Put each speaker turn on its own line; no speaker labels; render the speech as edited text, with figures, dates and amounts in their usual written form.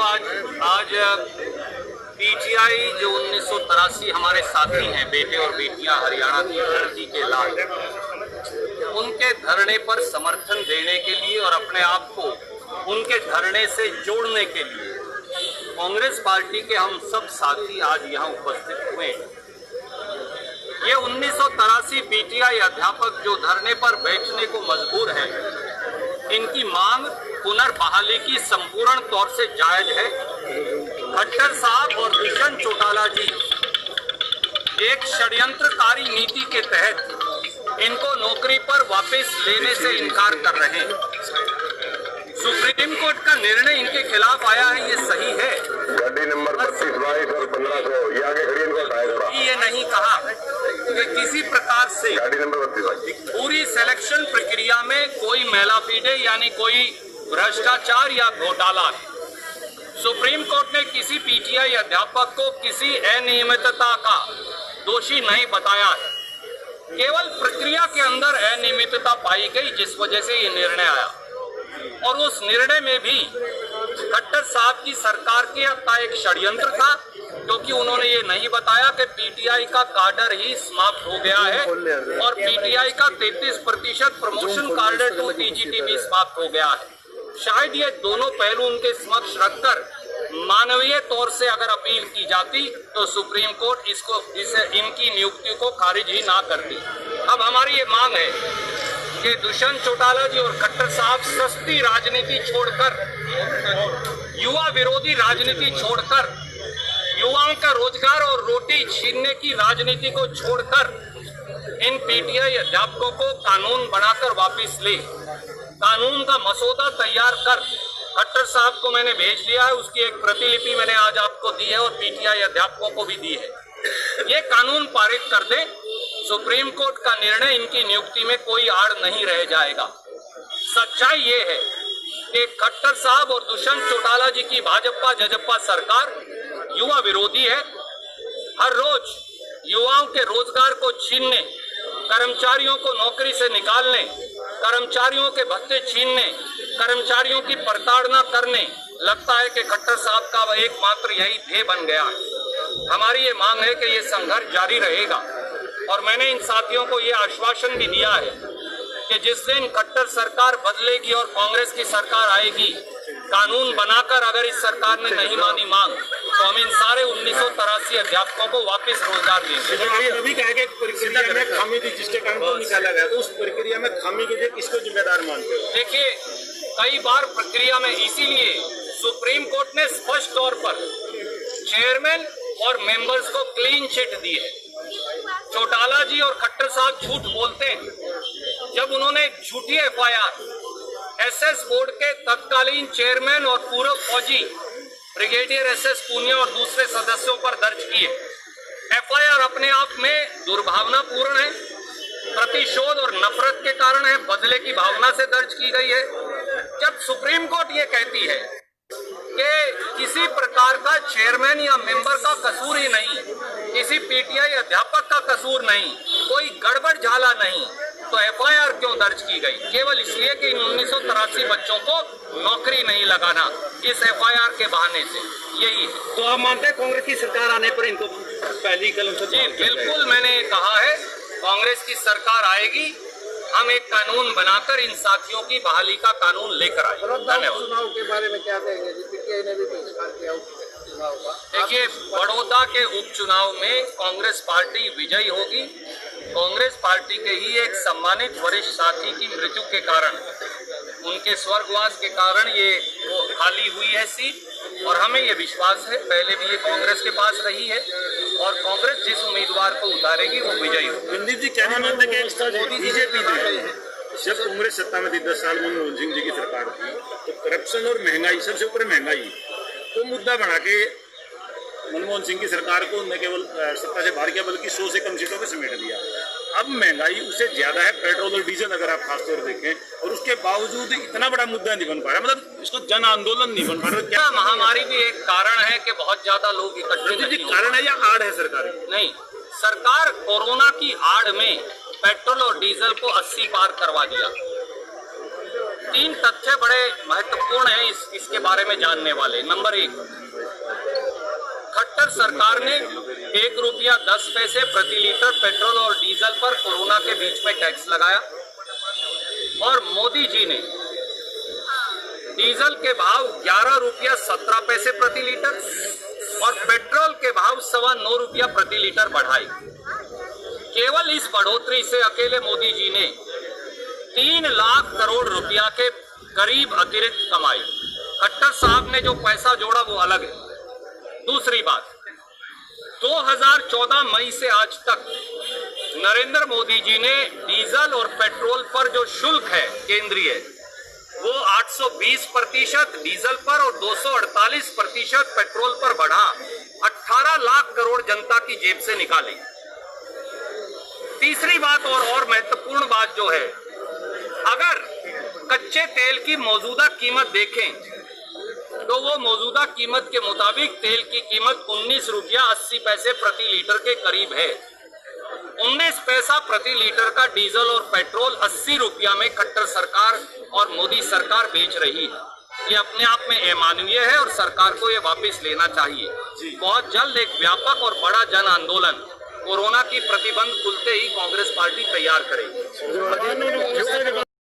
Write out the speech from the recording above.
आज पीटीआई जो 1983 हमारे साथी हैं, बेटे और बेटियां हरियाणा की धरती के लाल, उनके धरने पर समर्थन देने के लिए और अपने आप को उनके धरने से जोड़ने के लिए कांग्रेस पार्टी के हम सब साथी आज यहाँ उपस्थित हुए हैं। ये 1983 पीटीआई अध्यापक जो धरने पर बैठने को मजबूर है, इनकी मांग पुनर्बहाली की संपूर्ण तौर से जायज है। खट्टर साहब और दुष्यंत चौटाला जी एक षड्यंत्रकारी नीति के तहत इनको नौकरी पर वापस लेने से इनकार कर रहे हैं। सुप्रीम कोर्ट का निर्णय इनके खिलाफ आया है, ये सही है।
गाड़ी नंबर 32, 22 और 1500 ये आगे खड़ी इनको
ये नहीं कहा कि किसी प्रकार से
गाड़ी नंबर 32
पूरी सिलेक्शन प्रक्रिया में कोई मेलाफिडे यानी कोई भ्रष्टाचार या घोटाला। सुप्रीम कोर्ट ने किसी पीटीआई अध्यापक को किसी अनियमितता का दोषी नहीं बताया है, केवल प्रक्रिया के अंदर अनियमितता पाई गई जिस वजह से ये निर्णय आया। और उस निर्णय में भी खट्टर साहब की सरकार का एक षड्यंत्र था, क्योंकि उन्होंने ये नहीं बताया कि पीटीआई का काडर ही समाप्त हो गया है और पीटीआई का 33% प्रमोशन काडर टू टीजीटी भी समाप्त हो गया है। शायद ये दोनों पहलू उनके समक्ष रखकर मानवीय तौर से अगर अपील की जाती तो सुप्रीम कोर्ट इनकी नियुक्ति को खारिज ही ना करती। अब हमारी ये मांग है कि दुष्यंत चौटाला जी और खट्टर साहब सस्ती राजनीति छोड़कर, युवा विरोधी राजनीति छोड़कर, युवाओं का रोजगार और रोटी छीनने की राजनीति को छोड़कर इन पीटीआई अध्यापकों को कानून बनाकर वापस ले। कानून का मसौदा तैयार कर खट्टर साहब को मैंने भेज दिया है, उसकी एक प्रतिलिपि मैंने आज आपको दी है और पीटीआई अध्यापकों को भी दी है। ये कानून पारित कर दे, सुप्रीम कोर्ट का निर्णय इनकी नियुक्ति में कोई आड़ नहीं रह जाएगा। सच्चाई ये है कि खट्टर साहब और दुष्यंत चौटाला जी की भाजपा जजपा सरकार युवा विरोधी है। हर रोज युवाओं के रोजगार को छीनने, कर्मचारियों को नौकरी से निकालने, कर्मचारियों के भत्ते छीनने, कर्मचारियों की प्रताड़ना करने लगता है कि खट्टर साहब का एकमात्र यही ध्येय बन गया है। हमारी ये मांग है कि ये संघर्ष जारी रहेगा और मैंने इन साथियों को ये आश्वासन भी दिया है कि जिस दिन खट्टर सरकार बदलेगी और कांग्रेस की सरकार आएगी, कानून बनाकर अगर इस सरकार ने नहीं मानी मांग तो हम इन सारे 1983 अध्यापकों को वापस रोजगार देंगे।
अभी कहा कि प्रक्रिया में खामी थी जिसके कारण तो निकाला गया, तो उस प्रक्रिया में खामी के लिए किसको जिम्मेदार मानते हो?
देखिए, कई बार प्रक्रिया में इसीलिए सुप्रीम कोर्ट ने स्पष्ट तौर पर चेयरमैन और मेंबर्स को क्लीन चिट दी है। चौटाला जी और खट्टर साहब झूठ बोलते हैं जब उन्होंने झूठी एफआईआर एसएस बोर्ड के तत्कालीन चेयरमैन और पूर्व फौजी ब्रिगेडियर एसएस पूनिया और दूसरे सदस्यों पर दर्ज किए। एफआईआर अपने आप में दुर्भावनापूर्ण है, प्रतिशोध और नफरत के कारण है, बदले की भावना से दर्ज की गई है। जब सुप्रीम कोर्ट ये कहती है कि किसी प्रकार का चेयरमैन या मेंबर का कसूर ही नहीं, किसी पीटीआई अध्यापक का कसूर नहीं, कोई गड़बड़ झाला नहीं, तो एफआईआर क्यों दर्ज की गई? केवल इसलिए कि इन 1983 बच्चों को नौकरी नहीं लगाना इस एफआईआर के बहाने से, यही है।
तो आप मानते हैं कांग्रेस की सरकार आने पर इनको पहली कलम से?
जी बिल्कुल, मैंने कहा है कांग्रेस की सरकार आएगी, हम एक कानून बनाकर इन साथियों की बहाली का कानून लेकर आए। धन्यवाद।
चुनाव के बारे में क्या कहेंगे? पीटीआई ने भी बहिष्कार किया चुनाव का।
देखिए, बड़ौदा के उपचुनाव में कांग्रेस पार्टी विजयी होगी। कांग्रेस पार्टी के ही एक सम्मानित वरिष्ठ साथी की मृत्यु के कारण, उनके स्वर्गवास के कारण ये वो खाली हुई है सीट और हमें ये विश्वास है पहले भी ये कांग्रेस के पास रही है और कांग्रेस जिस उम्मीदवार को उतारेगी वो विजयी होगी।
रणदीप जी, क्या मानते हैं कि बीजेपी जब कांग्रेस सत्ता में थी 10 साल मनमोहन सिंह जी की सरकार थी, तो करप्शन और महंगाई, सबसे ऊपर महंगाई को मुद्दा बना के मनमोहन सिंह की सरकार को न केवल सत्ता से बाहर किया बल्कि 100 से कम सीटों में समेट दिया। अब महंगाई उससे ज्यादा है, पेट्रोल और डीजल अगर आप खासतौर देखें, और उसके बावजूद इतना बड़ा मुद्दा नहीं बन पा रहा, मतलब इसको जन आंदोलन नहीं बन पा रहा।
क्या महामारी भी एक कारण है कि बहुत ज्यादा लोग इकट्ठे?
कारण है या आड़ है सरकार?
नहीं, सरकार कोरोना की आड़ में पेट्रोल और डीजल को 80 पार करवा दिया। तीन तथ्य बड़े महत्वपूर्ण हैं इसके बारे में जानने वाले। नंबर 1, खट्टर सरकार ने ₹1.10 प्रति लीटर पेट्रोल और डीजल पर कोरोना के बीच में टैक्स लगाया और मोदी जी ने डीजल के भाव ₹11.17 प्रति लीटर और पेट्रोल के भाव ₹9.25 प्रति लीटर बढ़ाए। केवल इस बढ़ोतरी से अकेले मोदी जी ने 3 लाख करोड़ रुपया के करीब अतिरिक्त कमाई। खट्टर साहब ने जो पैसा जोड़ा वो अलग है। दूसरी बात, 2014 मई से आज तक नरेंद्र मोदी जी ने डीजल और पेट्रोल पर जो शुल्क है केंद्रीय, वो 820% डीजल पर और 248% पेट्रोल पर बढ़ा 18 लाख करोड़ जनता की जेब से निकाली। तीसरी बात और महत्वपूर्ण बात जो है, अगर कच्चे तेल की मौजूदा कीमत देखें तो वो मौजूदा कीमत के मुताबिक तेल की कीमत ₹19.80 प्रति लीटर के करीब है। 19 पैसा प्रति लीटर का डीजल और पेट्रोल 80 रुपया में खट्टर सरकार और मोदी सरकार बेच रही है। ये अपने आप में अमानवीय है और सरकार को ये वापस लेना चाहिए। बहुत जल्द एक व्यापक और बड़ा जन आंदोलन कोरोना की प्रतिबंध खुलते ही कांग्रेस पार्टी तैयार करेगी।